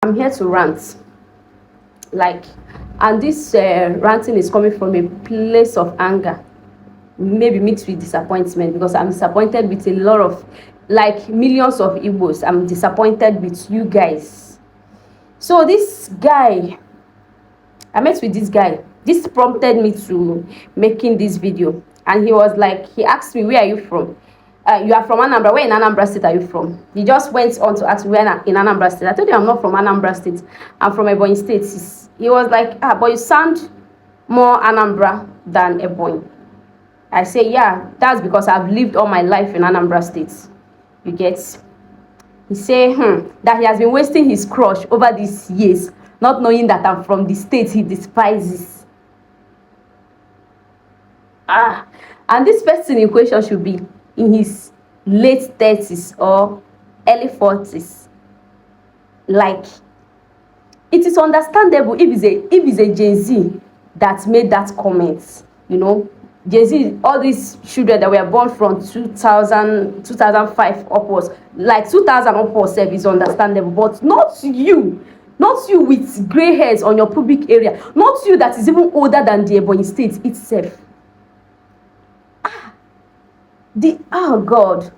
I'm here to rant, like, and this ranting is coming from a place of anger, maybe mixed with disappointment, because I'm disappointed with a lot of, like, millions of Igbos. I'm disappointed with you guys. So this guy, I met with this guy. This prompted me to making this video, and he was like, he asked me, "Where are you from?" You are from Anambra. Where in Anambra State are you from? He just went on to ask me, where in Anambra State. I told him I'm not from Anambra State. I'm from Ebonyi State. He was like, but you sound more Anambra than Ebonyi. I say, yeah, that's because I've lived all my life in Anambra State. You get? He say, that he has been wasting his crush over these years, not knowing that I'm from the state he despises. And this person in question should be in his late 30s or early 40s. Like, it is understandable if it's a Gen Z that made that comment, you know. Gen Z, all these children that were born from 2000, 2005 upwards, like 2000 upwards, is understandable, but not you. Not you with gray hairs on your pubic area. Not you that is even older than the Ebonyi State itself. Oh God,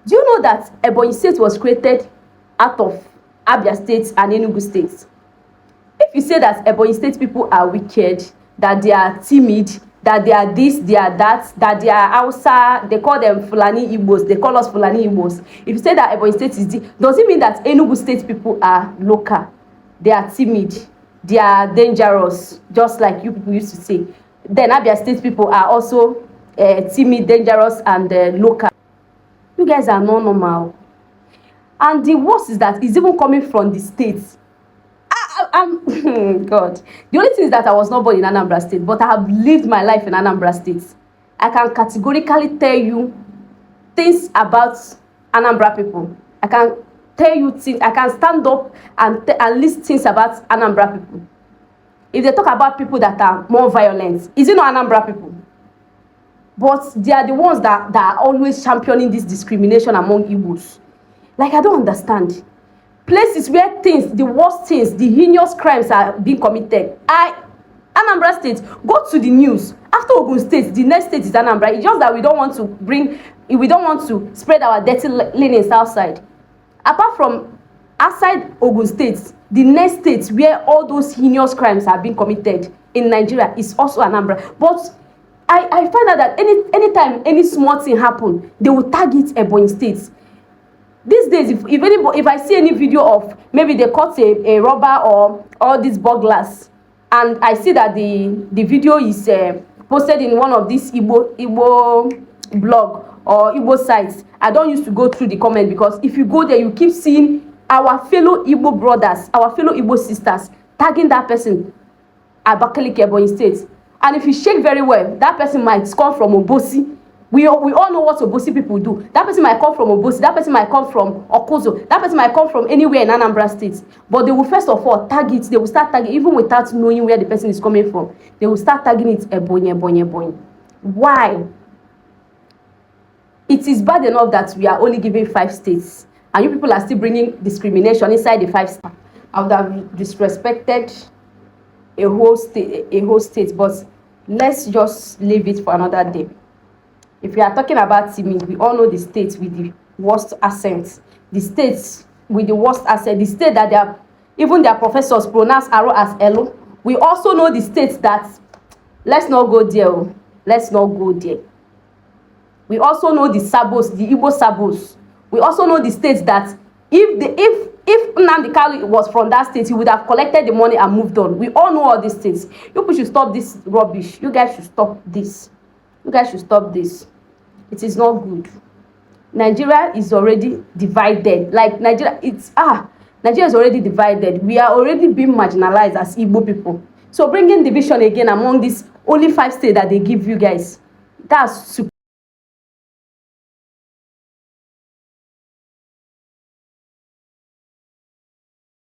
do you know that Ebonyi State was created out of Abia State and Enugu State? If you say that Ebonyi State people are wicked, that they are timid, that they are this, they are that they are Hausa, they call them Fulani Igbos, they call us Fulani Igbos. If you say that Ebonyi State is this, does it mean that Enugu State people are local? They are timid, they are dangerous, just like you people used to say. Then Abia State people are also timid, dangerous, and local. You guys are not normal. And the worst is that it's even coming from the states. God. The only thing is that I was not born in Anambra State, but I have lived my life in Anambra State. I can categorically tell you things about Anambra people. I can tell you things. I can stand up and list things about Anambra people. If they talk about people that are more violent, is it not Anambra people? But they are the ones that are always championing this discrimination among Igbos. Like, I don't understand. Places where the worst things, the heinous crimes are being committed. Anambra State, go to the news. After Ogun State, the next state is Anambra. It's just that we don't want to spread our dirty linens outside. Apart from outside Ogun State, the next state where all those heinous crimes are being committed in Nigeria is also Anambra. But I find out that anytime any small thing happen, they will target Ebonyi State. These days, if I see any video of maybe they caught a robber or all these burglars, and I see that the video is posted in one of these Igbo blog or Igbo sites, I don't used to go through the comment, because if you go there, you keep seeing our fellow Igbo brothers, our fellow Igbo sisters tagging that person Abakaliki, Ebonyi State. And if you shake very well, that person might come from Obosi. We all know what Obosi people do. That person might come from Obosi. That person might come from Okozo. That person might come from anywhere in Anambra State. But they will first of all tag it. They will start tagging, even without knowing where the person is coming from. They will start tagging it Ebonyi, Ebonyi, Ebonyi. Why? It is bad enough that we are only giving 5 states, and you people are still bringing discrimination inside the 5 states. I would have disrespected a whole state, but let's just leave it for another day. If we are talking about timid, we all know the states with the worst accent, the states with the worst accent, the state that even their professors pronounce arrow as elo. We also know the states that, let's not go there. Let's not go there. We also know the Sabos, the Igbo Sabos. We also know the states that if Nnamdi Kanu was from that state, he would have collected the money and moved on. We all know all these states. You people should stop this rubbish. You guys should stop this. You guys should stop this. It is not good. Nigeria is already divided. Like, Nigeria is already divided. We are already being marginalized as Igbo people. So bringing division again among these only 5 states that they give you guys, that's super.